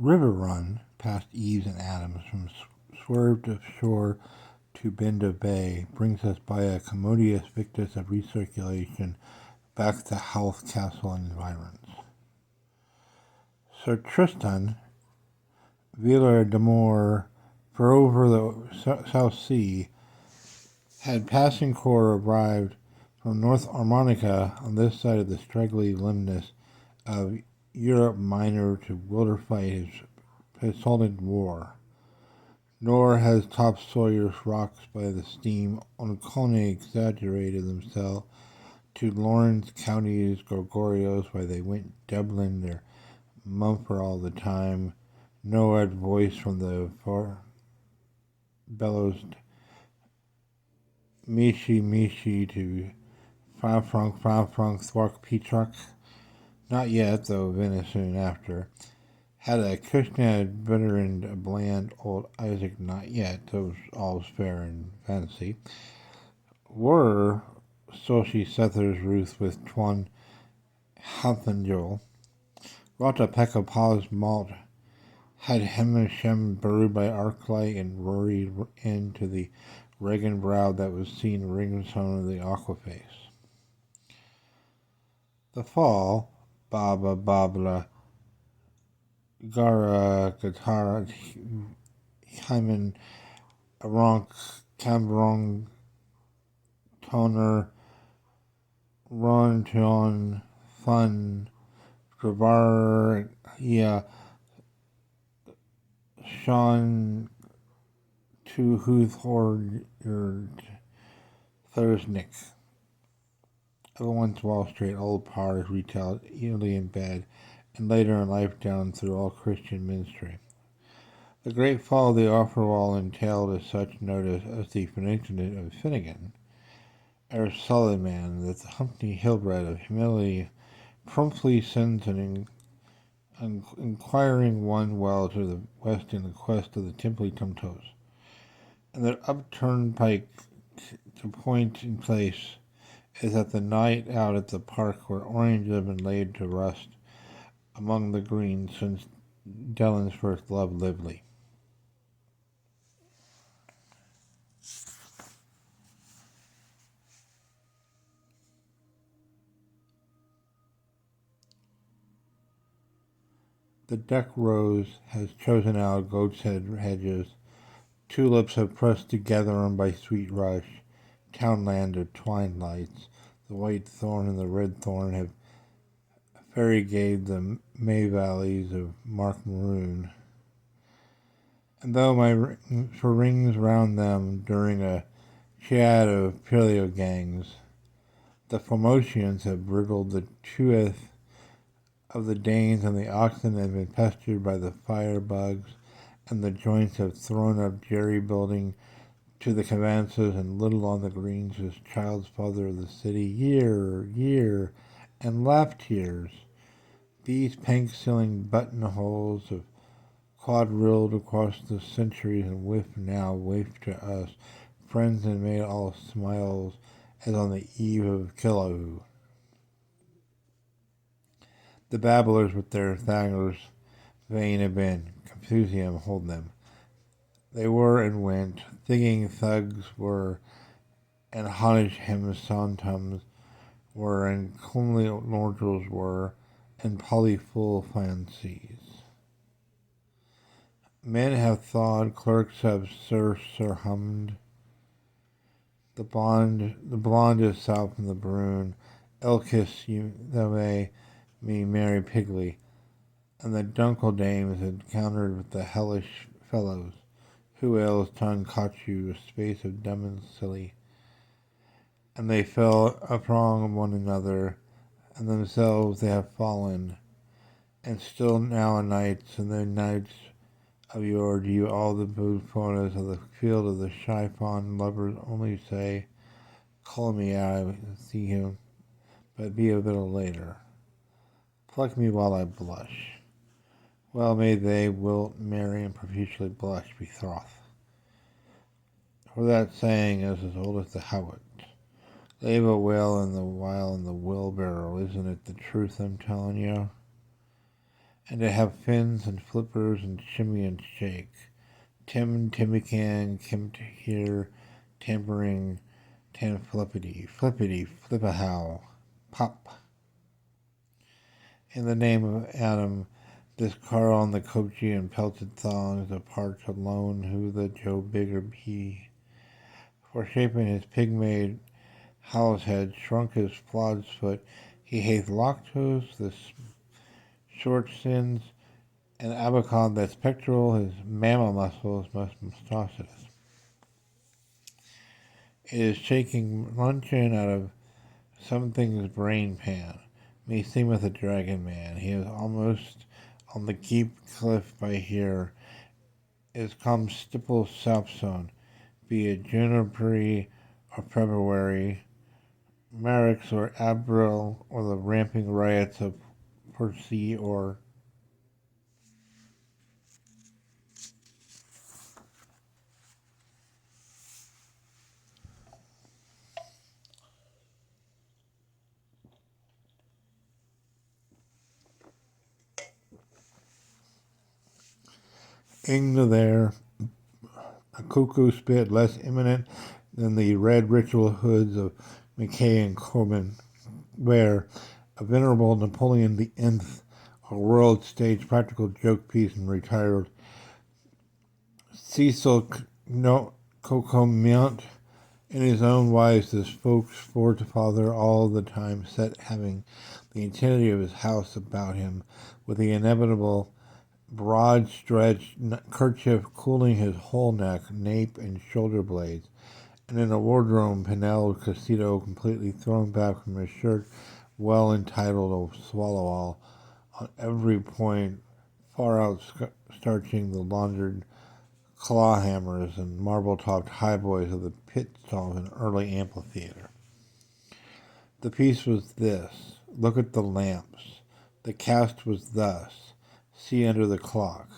river run past Eves and Adams from swerve of shore to bend of bay brings us by a commodious victus of recirculation back to Howth Castle and environs. Sir Tristan Villard de Moor, for over the South Sea, had passing corps arrived from North Armonica on this side of the straggly limbness of Europe Minor to fight his Pesolid war. Nor has topsawyer's rocks by the steam Oncone exaggerated themselves to Lawrence County's Gorgorios while they went doubling their mumper all the time. No ad voice from the far bellows Mishi to Frank Thwark Petrock. Not yet, though Venice soon after. Had a Kushnad bitter and a bland old Isaac not yet, though all's fair in fancy. Were Soshi Sether's Ruth with Twan Hathangel, wrought a peck of polished malt, had Shem brewed by arclight and roaried into the Regan brow that was seen ringtone of the aquaface. The fall, Baba Babla, Gara Guitar, Hyman, Aronk, Cambrong, Toner, Ronton, Fun, Gravar, Sean, to Huthord, Thursnick. Everyone's Wall Street old par is retailed early in bed and later in life down through all Christian ministry. The great fall of the Offerwall entailed as such notice as the peninsula of Finnegan, our solid man, that the Humpty Hillbred of humility promptly sends an inquiring one well to the west in the quest of the Timply Tumtoes, and that upturned pike to point in place is at the night out at the park where oranges have been laid to rust among the greens since Dellen's first love Lively. The deck rose has chosen out goat's head hedges, tulips have pressed together on by sweet rush, townland of twine lights, the white thorn and the red thorn have variegated the May valleys of Mark Maroon. And though my rings round them during a chat of paleo gangs, the Formosians have riddled the truth of the Danes, and the oxen have been pestered by the firebugs, and the joints have thrown up jerry building to the cavances, and little on the greens is child's father of the city, year, and laugh tears. These pink-ceiling buttonholes of quadrilled across the centuries and wafted to us, friends and made all smiles as on the eve of Killahu. The babblers with their thangers vain have been, Confucium hold them. They were and went, thinking thugs were, and Honish hemsantums were, and comely lordrels were, and polyfull fancies. Men have thawed, clerks have surhummed. The blonde is south from the Brune, Elkis you the way me Mary Pigley, and the dunkle dames encountered with the hellish fellows, who else tongue caught you a space of dumb and silly, and they fell upon one another, and themselves they have fallen, and still now a nights, and the nights of yore do you all the bufonas of the field of the shy-fawn lovers only say, call me I see him, but be a little later. Pluck me while I blush. Well may they wilt marry and profusely blush betroth. For that saying is as old as the Howit. Leave a whale in the while in the wheelbarrow, isn't it the truth I'm telling you? and to have fins and flippers and shimmy and shake. Tim, Timmy can, Kim to hear, tampering, tan flippity, flippity, flip-a-how, pop. In the name of Adam, this Carl on the coachy and pelted thongs, apart alone who the Joe bigger be. For shaping his pig-made howl's head, shrunk his flawed foot, he hath lactose, the short sins, and abacon that's pectoral, his mammal muscles must mustaches. It is shaking luncheon out of something's brain pan. Me seemeth a dragon man. He is almost on the keep cliff by here. Is come stipple sapson, be it Juniper or February, Marix or Abril, or the ramping riots of Percy or Ingna there, a cuckoo spit less imminent than the red ritual hoods of Mackay and Corbin, where a venerable Napoleon the Nth, a world stage practical joke piece and retired Cecil no, Cocomiant in his own wise this folks forefather all the time set having the eternity of his house about him with the inevitable broad stretched kerchief cooling his whole neck, nape, and shoulder blades, and in a wardrobe panelled casito completely thrown back from his shirt, well entitled to swallow all, on every point far out starching the laundered clawhammers and marble-topped highboys of the pit stalls and early amphitheater. The piece was this. Look at the lamps. The cast was thus. See under the clock.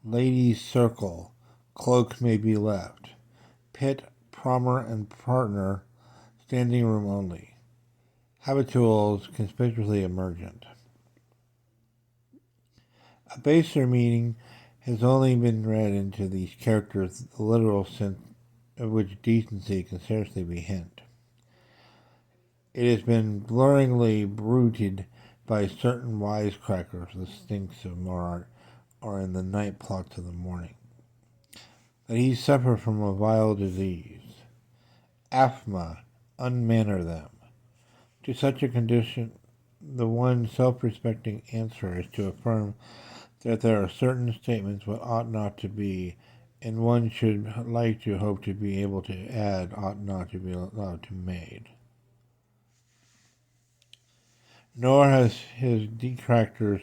Ladies circle. Cloaks may be left. Pit, Promer, and partner, standing room only. Habituals conspicuously emergent. A baser meaning has only been read into these characters the literal sense of which decency can scarcely be hint. It has been blurringly bruited by certain wisecrackers, the stinks of Morart, or in the night plots of the morning, that he suffer from a vile disease. Aphma, unmanner them. To such a condition, the one self-respecting answer is to affirm that there are certain statements what ought not to be, and one should like to hope to be able to add ought not to be allowed to be made. Nor has his detractors,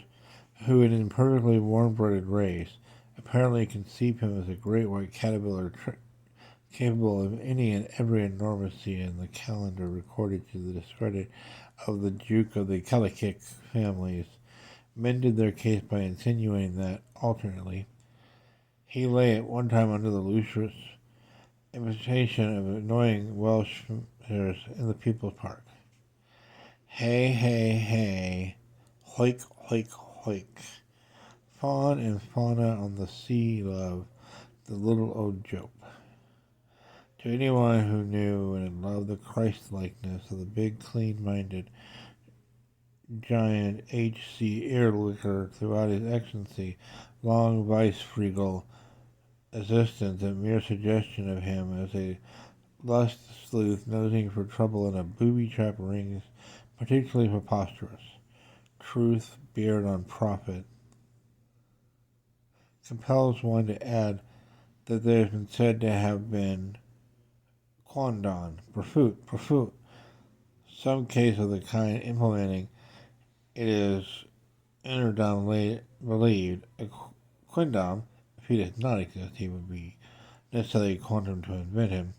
who in imperfectly warm-blooded race, apparently conceive him as a great white caterpillar capable of any and every enormity in the calendar recorded to the discredit of the Duke of the Kallikik families, mended their case by insinuating that, alternately, he lay at one time under the luscious imitation of annoying Welsh in the People's Park. Hey, hey, hey, hoik, hoik, hoik. Fawn and fauna on the sea love the little old joke. To anyone who knew and loved the Christ-likeness of the big, clean-minded giant H.C. Earlicker throughout his excellency, long vice-regal existence, a mere suggestion of him as a lust sleuth nosing for trouble in a booby-trap rings particularly preposterous. Truth, beard on profit, compels one to add that there has been said to have been quondam, profut, some case of the kind implementing, it is interdom believed, a quondam, if he does not exist, he would be necessarily quantum to invent him,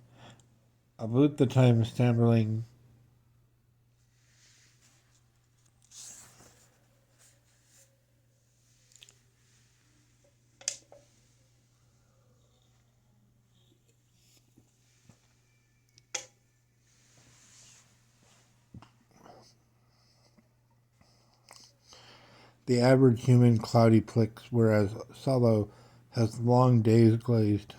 about the time Stamberling the average human cloudy Plix, whereas Solo has long days glazed,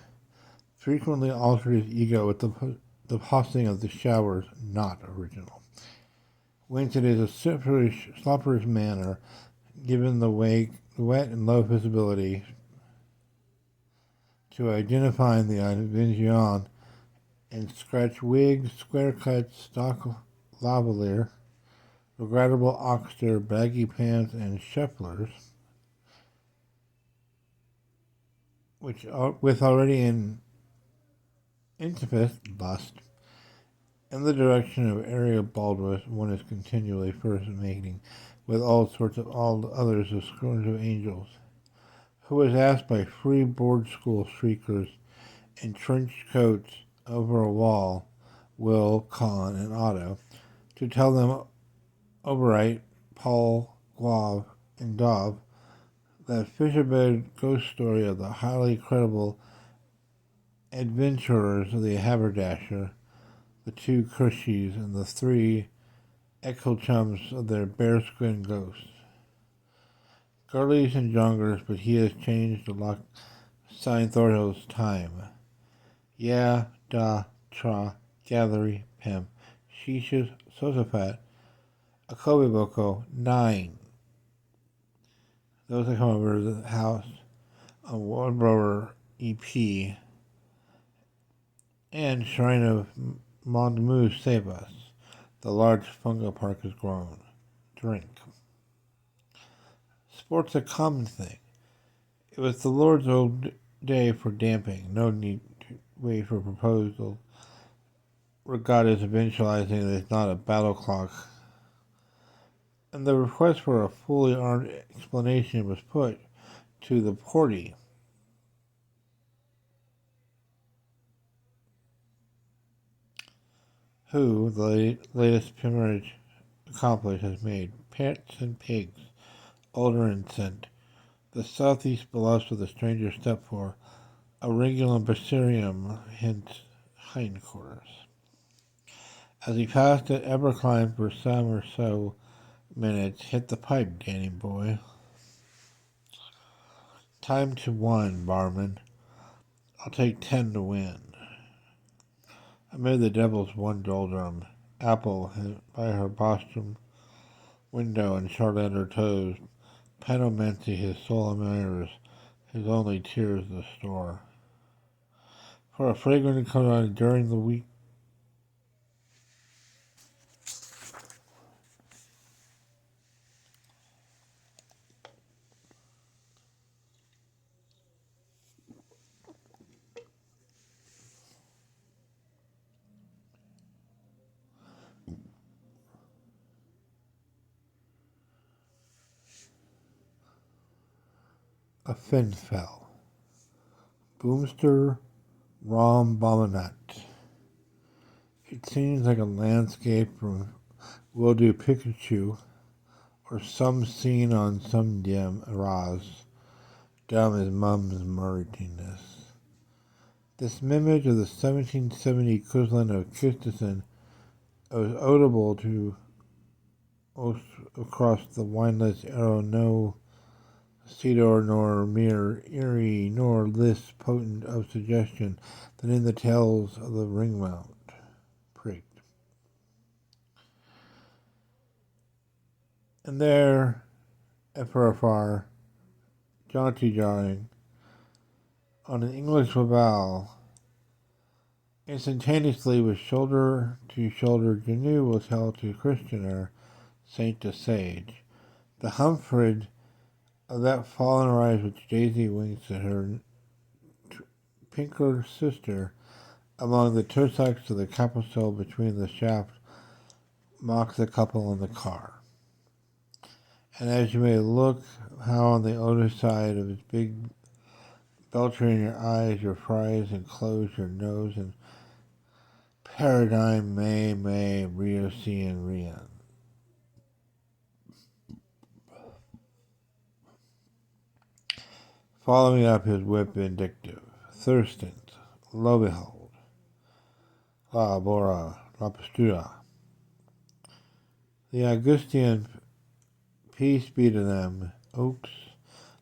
frequently altered his ego with the tossing of the showers, not original. Whence it is a slopperish manner, given the wet and low visibility, to identifying the Avenging and scratch wigs, square cuts, stock lavalier, regrettable oxter, baggy pants, and shufflers, which with already an intimacy lust in the direction of area Baldwin, one is continually first mating with all others of scorns of angels, who was asked by free board school shriekers in trench coats over a wall, Will, Con, and Otto, to tell them Oberite, Paul, Guav, and Dov that Fisherbed ghost story of the highly credible adventurers of the Haberdasher, the two Cushies, and the three echo chums of their bearskin ghosts. Girlies and jongers, but he has changed the lock sign Thorhill's time. Yeah, da, tra, gathery, pimp, shishas, sosafat, a Kobe Boko, 9. Those that come over to the house on Warbrower EP and Shrine of Mondmu save us. The large fungo park is grown. Drink. Sport's a common thing. It was the Lord's old day for damping. No need to wait for proposal. Regattas eventualizing it is not a battle clock. And the request for a fully armed explanation was put to the Porty, who, the latest peerage accomplished, has made pets and pigs older and scent. The southeast beloves of the stranger step for a Regulum Bacterium, hence hindquarters. As he passed it, Eberklein for some or so minutes, hit the pipe, Danny boy. Time to 1, barman. I'll take 10 to win. Amid the devil's one doldrum, Apple by her bostrom window and Charlotte her toes, Panomancy his soul admires, his only tears the store. For a fragrant coat during the week, a fin fell. Boomster Rom Bominat. It seems like a landscape from Will Do Pikachu or some scene on some dim Eraz, dumb as mum's murtiness. This image of the 1770 equivalent of Christensen was audible to across the wineless arrow, no cedar nor mere eerie nor less potent of suggestion than in the tales of the ringmount pricked. And there, for afar, jaunty jawing, on an English laval, instantaneously with shoulder to shoulder, Gnu was held to Christianer, saint to sage. The Humfred of that fallen rise which Daisy winks at her pinker sister among the tursacks of the Capitol between the shaft mocks the couple in the car. And as you may look, how on the other side of his big belcher in your eyes, your fries, and close your nose, and paradigm may, Rio, and Rian. Following up his whip vindictive, Thurstons, lo behold, la bora, la postura. The Augustan, peace be to them, oaks,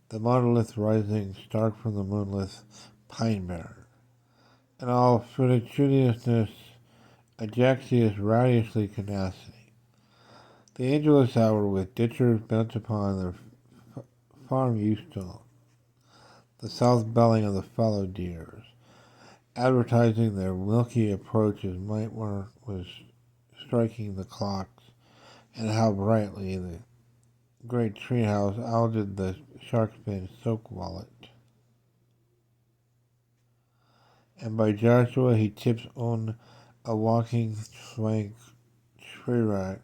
the monolith rising stark from the moonless pine barren. And all fruititudinousness, Ajaxius rowdiously canacity. The angelus hour with ditchers bent upon their farm Euston, the south belling of the fallow deers, advertising their milky approach as might one was striking the clocks, and how brightly the great treehouse outed the shark's-fin soak wallet. And by Joshua he tips on a walking swank tree rat.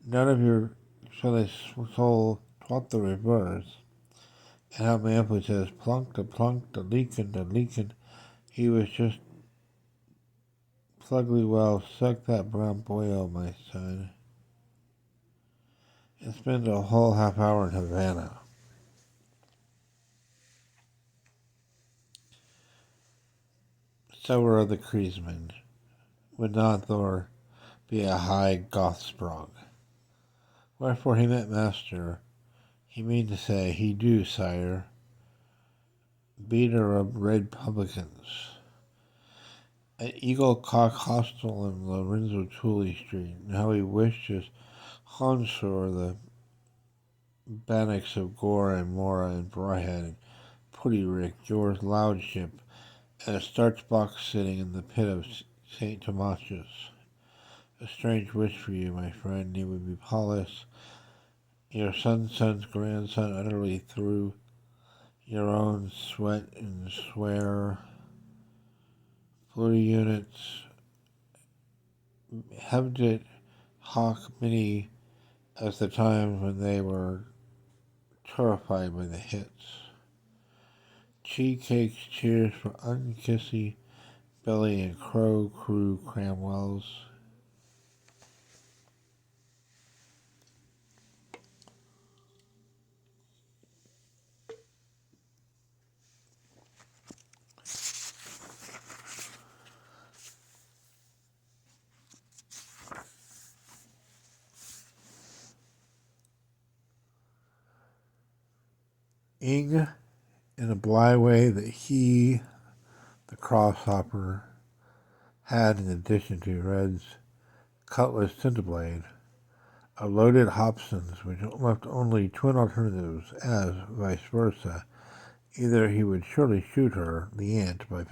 None of your silly soul taught the reverse. And how Manfred says, plunk, the leakin'. He was just plugly well, suck that brown boil, my son. And spend a whole half hour in Havana. So were the Kriesmen. Would not Thor be a high goth sprung? Wherefore he met master. He mean to say, he do, sire. Beater of red publicans. An Eagle Cock hostel in Lorenzo Tully Street, and how he wished his Honsor the Bannocks of Gore and Mora and Broadhead and Putty Rick, George Loudship, and a starch box sitting in the pit of St. Tomasius. A strange wish for you, my friend. You would be Paulus, your son's grandson, utterly through your own sweat and swear. Fluty units, Hebdet, Hawk, Mini, as the times when they were terrified by the hits. Cheesecakes, cheers for unkissy Belly and Crow Crew Cramwells. Ing, in a bly way that he, the crosshopper, had in addition to Red's cutlass Cinderblade, a loaded Hobson's which left only twin alternatives as, vice versa, either he would surely shoot her, the ant, by